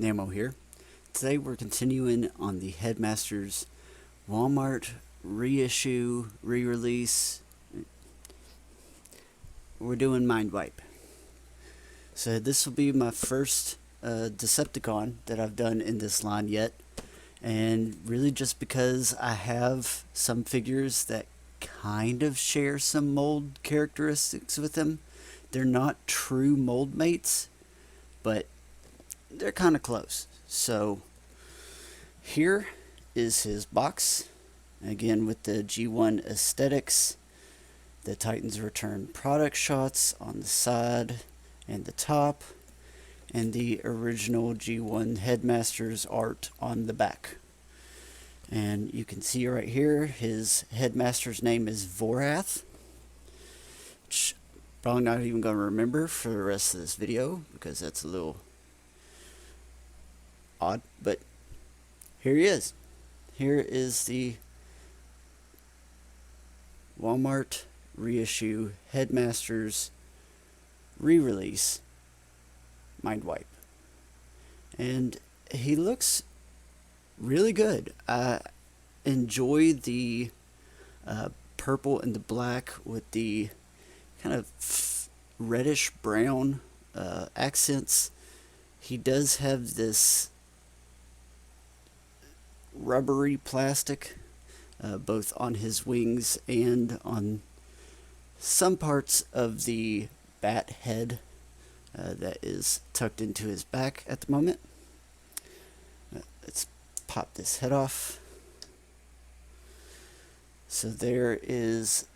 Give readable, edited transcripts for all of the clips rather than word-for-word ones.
Namo here. Today we're continuing on the Headmasters Walmart reissue, re-release. We're doing Mindwipe. So this will be my first Decepticon that I've done in this line yet. And really just because I have some figures that kind of share some mold characteristics with them. They're not true mold mates, but they're kind of close. So here is his box, again with the G1 aesthetics, the Titans Return product shots on the side and the top, and the original G1 Headmasters art on the back. And you can see right here his Headmaster's name is Vorath, which probably not even going to remember for the rest of this video because that's a little odd, but here he is. Here is the Walmart reissue Headmasters re-release Mindwipe, and he looks really good. I enjoy the purple and the black with the kind of reddish brown accents. He does have this rubbery plastic both on his wings and on some parts of the bat head that is tucked into his back at the moment. Let's pop this head off. So there is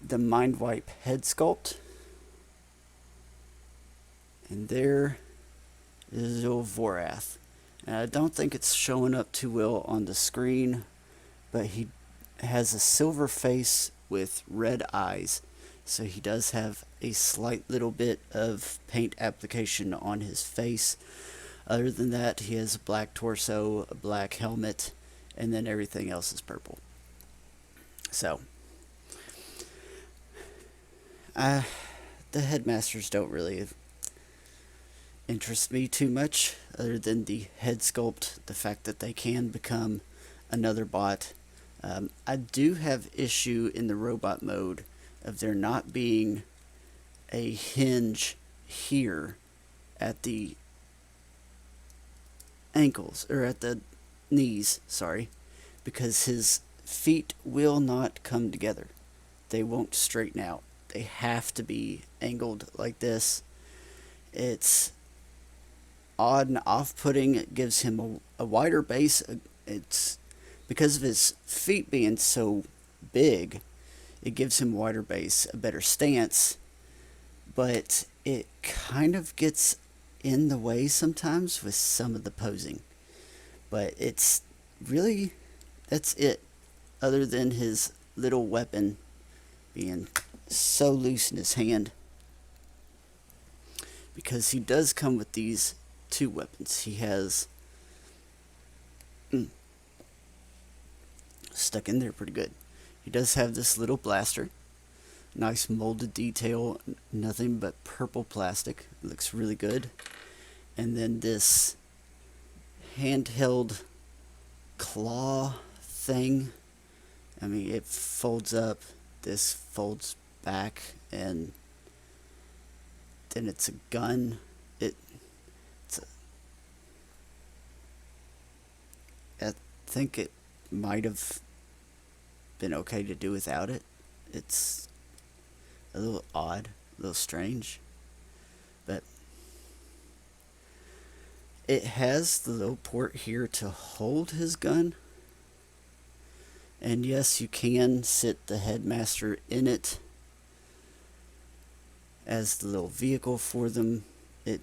the Mindwipe head sculpt, and there is old Vorath. And I don't think it's showing up too well on the screen, but he has a silver face with red eyes, so he does have a slight little bit of paint application on his face. Other than that, he has a black torso, a black helmet, and then everything else is purple. So the Headmasters don't really interest me too much, other than the head sculpt, the fact that they can become another bot. I do have issue in the robot mode of there not being a hinge here at the ankles, or at the knees, sorry, because his feet will not come together. They won't straighten out. They have to be angled like this. It's odd and off-putting. It gives him a wider base. It's because of his feet being so big, it gives him a wider base, a better stance, but it kind of gets in the way sometimes with some of the posing. But it's really, that's it, other than his little weapon being so loose in his hand, because he does come with these two weapons. He has stuck in there pretty good. He does have this little blaster, nice molded detail, nothing but purple plastic. It looks really good. And then this handheld claw thing. I mean, it folds up, this folds back, and then it's a gun. I think it might have been okay to do without it. It's a little odd, a little strange, but it has the little port here to hold his gun. And yes, you can sit the Headmaster in it as the little vehicle for them. I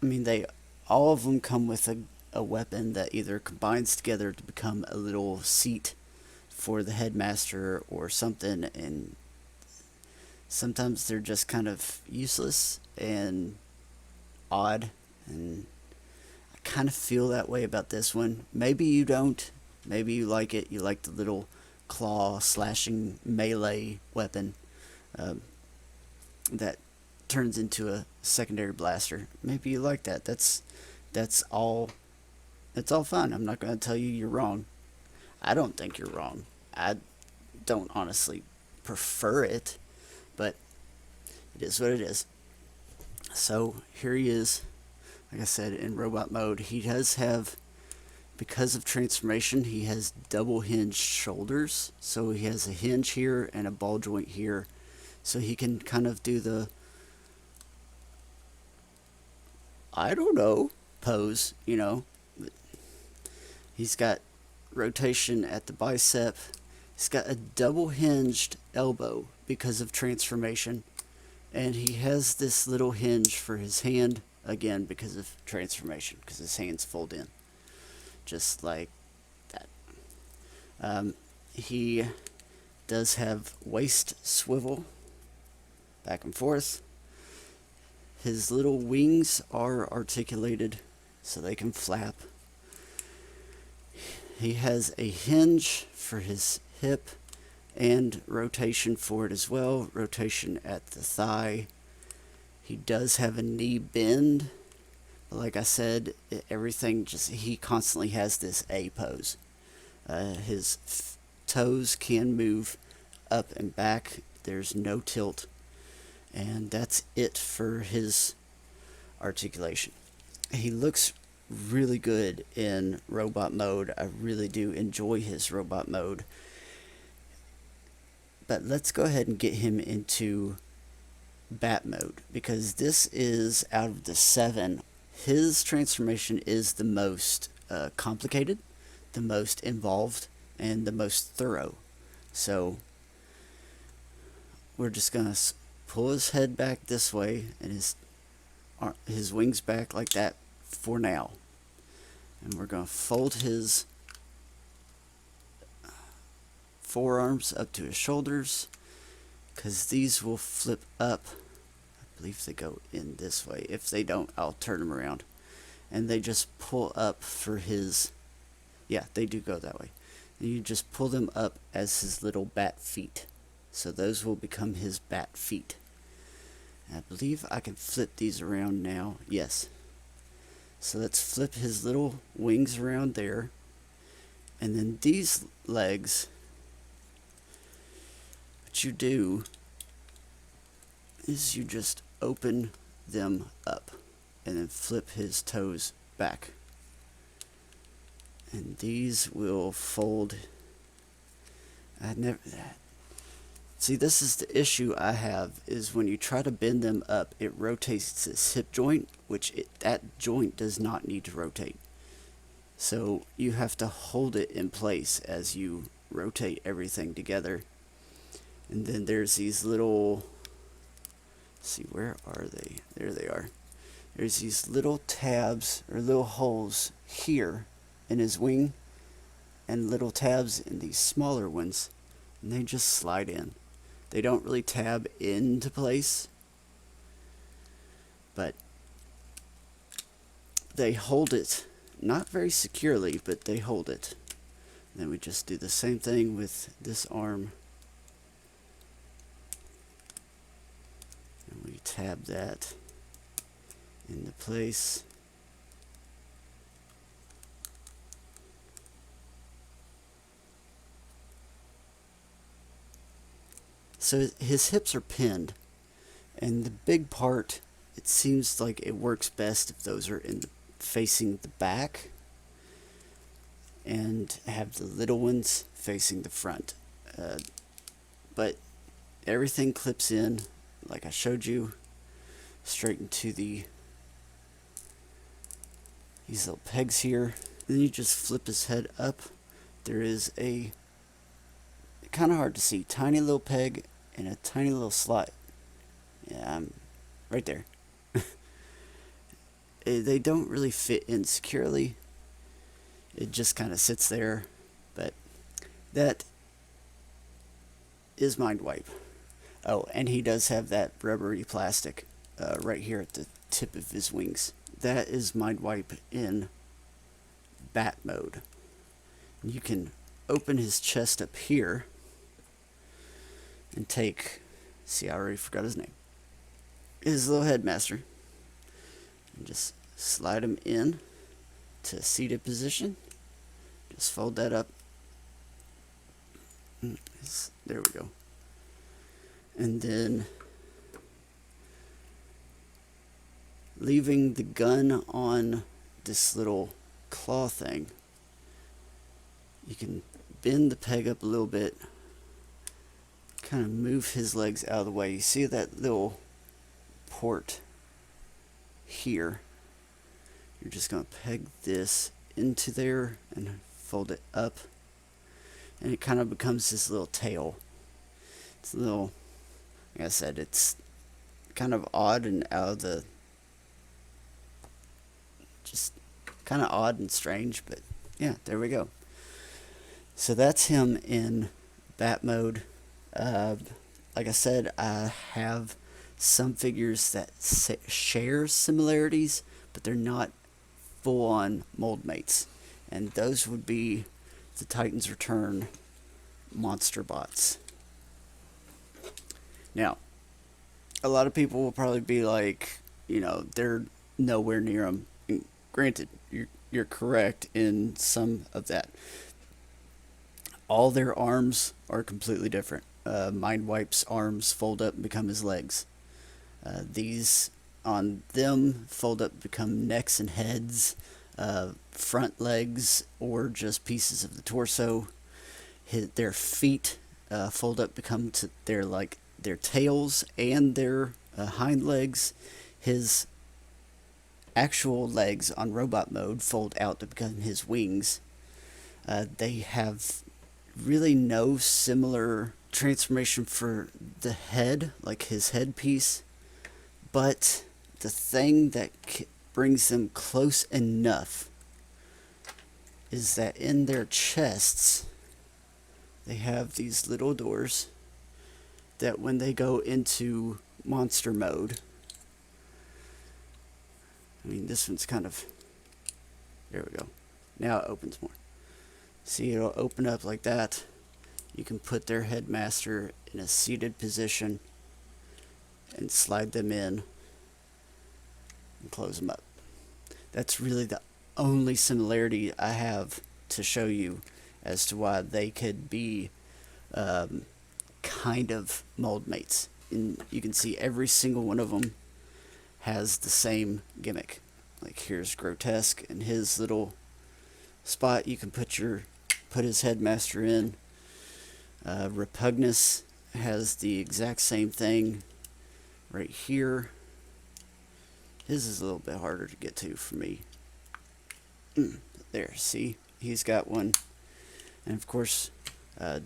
mean, all of them come with a weapon that either combines together to become a little seat for the Headmaster or something, and sometimes they're just kind of useless and odd, and I kind of feel that way about this one. Maybe you don't. Maybe you like it. You like the little claw slashing melee weapon that turns into a secondary blaster. Maybe you like that. That's that's all. It's all fine. I'm not going to tell you you're wrong. I don't think you're wrong. I don't honestly prefer it, but it is what it is. So here he is, like I said, in robot mode. He does have, because of transformation, he has double hinged shoulders. So he has a hinge here and a ball joint here. So he can kind of do the, I don't know, pose, you know. He's got rotation at the bicep. He's got a double hinged elbow because of transformation. And he has this little hinge for his hand, again, because of transformation, because his hands fold in. Just like that. He does have waist swivel, back and forth. His little wings are articulated so they can flap. He has a hinge for his hip and rotation for it as well. Rotation at the thigh. He does have a knee bend. But like I said, everything just, he constantly has this A pose. His toes can move up and back. There's no tilt. And that's it for his articulation. He looks really good in robot mode. I really do enjoy his robot mode. But let's go ahead and get him into bat mode, because this is, out of the 7, his transformation is the most complicated, the most involved, and the most thorough. So we're just gonna pull his head back this way and his wings back like that for now. And we're going to fold his forearms up to his shoulders, because these will flip up. I believe they go in this way. If they don't, I'll turn them around. And they just pull up for his, yeah, they do go that way. And you just pull them up as his little bat feet. So those will become his bat feet. And I believe I can flip these around now. Yes. So let's flip his little wings around there. And then these legs, what you do is you just open them up and then flip his toes back. And these will fold. See, this is the issue I have, is when you try to bend them up, it rotates this hip joint, which that joint does not need to rotate. So you have to hold it in place as you rotate everything together. And then there's these little, let's see, where are they? There they are. There's these little tabs or little holes here in his wing, and little tabs in these smaller ones, and they just slide in. They don't really tab into place, but they hold it, not very securely, but they hold it. And then we just do the same thing with this arm. And we tab that into place. So his hips are pinned, and the big part, it seems like it works best if those are facing the back, and have the little ones facing the front. But everything clips in, like I showed you, straight into these little pegs here. Then you just flip his head up. There is a, kind of hard to see, tiny little peg and a tiny little slot. Yeah, I'm right there. They don't really fit in securely. It just kind of sits there. But that is Mindwipe. Oh, and he does have that rubbery plastic right here at the tip of his wings. That is Mindwipe in bat mode. You can open his chest up here and take, see, I already forgot his name, his little Headmaster, and just slide him in to a seated position. Just fold that up. There we go. And then leaving the gun on this little claw thing, you can bend the peg up a little bit, kind of move his legs out of the way. You see that little port here? You're just going to peg this into there and fold it up, and it kind of becomes this little tail. It's a little, like I said, it's kind of odd and out of the, just kind of odd and strange, but yeah, there we go. So that's him in bat mode. Like I said, I have some figures that share similarities, but they're not full-on mold mates, and those would be the Titans Return monster bots. Now, a lot of people will probably be like, you know, they're nowhere near them. And granted, you're correct in some of that. All their arms are completely different. Mindwipe's arms fold up and become his legs. These on them fold up, become necks and heads, front legs, or just pieces of the torso. Their feet fold up, become to their tails and their hind legs. His actual legs on robot mode fold out to become his wings. They have really no similar transformation for the head, like his headpiece, but the thing that brings them close enough is that in their chests they have these little doors that when they go into monster mode, I mean, this one's kind of, there we go, now it opens more. See, it'll open up like that. You can put their headmaster in a seated position and slide them in and close them up. That's really the only similarity I have to show you as to why they could be kind of mold mates. And you can see every single one of them has the same gimmick. Like here's Grotesque and his little spot you can put his headmaster in. Repugnus has the exact same thing right here. His is a little bit harder to get to for me. There, see? He's got one. And of course,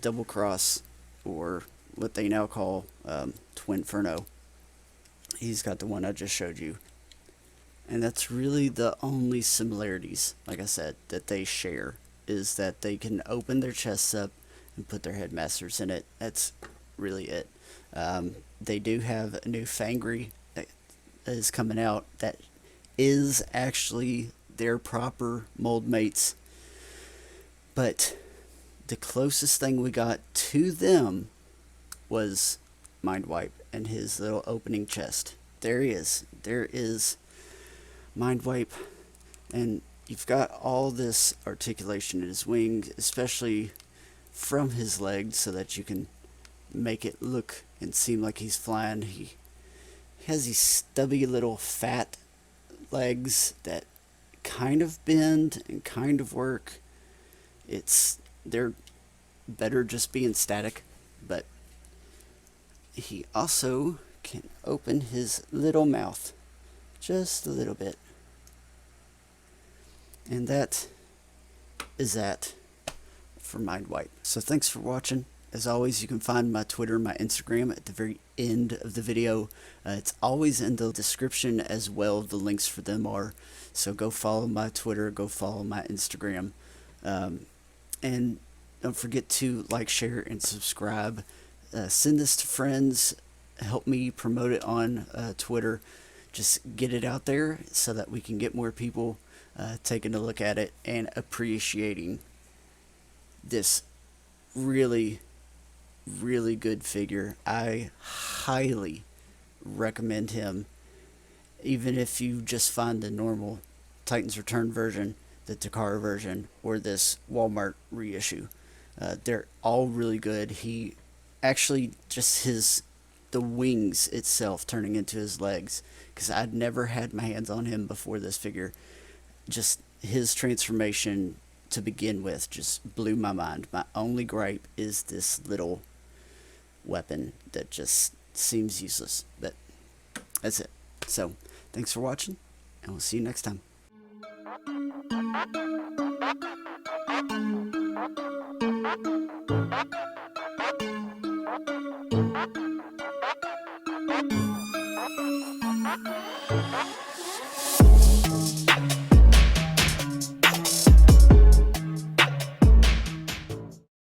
Double Cross, or what they now call Twinferno. He's got the one I just showed you. And that's really the only similarities, like I said, that they share, is that they can open their chests up and put their headmasters in it. That's really it. They do have a new Fangry that is coming out that is actually their proper mold mates, but the closest thing we got to them was Mindwipe and his little opening chest. There he is. There is Mindwipe, and you've got all this articulation in his wings, especially from his legs, so that you can make it look and seem like he's flying. He has these stubby little fat legs that kind of bend and kind of work. They're better just being static, but he also can open his little mouth just a little bit. And that is that for Mindwipe. So thanks for watching. As always, you can find my Twitter, my Instagram at the very end of the video. It's always in the description as well. The links for them are. So go follow my Twitter, go follow my Instagram. And don't forget to like, share, and subscribe. Send this to friends. Help me promote it on Twitter. Just get it out there so that we can get more people taking a look at it and appreciating this really, really good figure. I highly recommend him. even if you just find the normal Titans Return version, the Takara version, or this Walmart reissue. They're all really good. He actually just the wings itself turning into his legs, because I'd never had my hands on him before this figure. Just his transformation to begin with just blew my mind. My only gripe is this little weapon that just seems useless, but that's it. So thanks for watching, and we'll see you next time.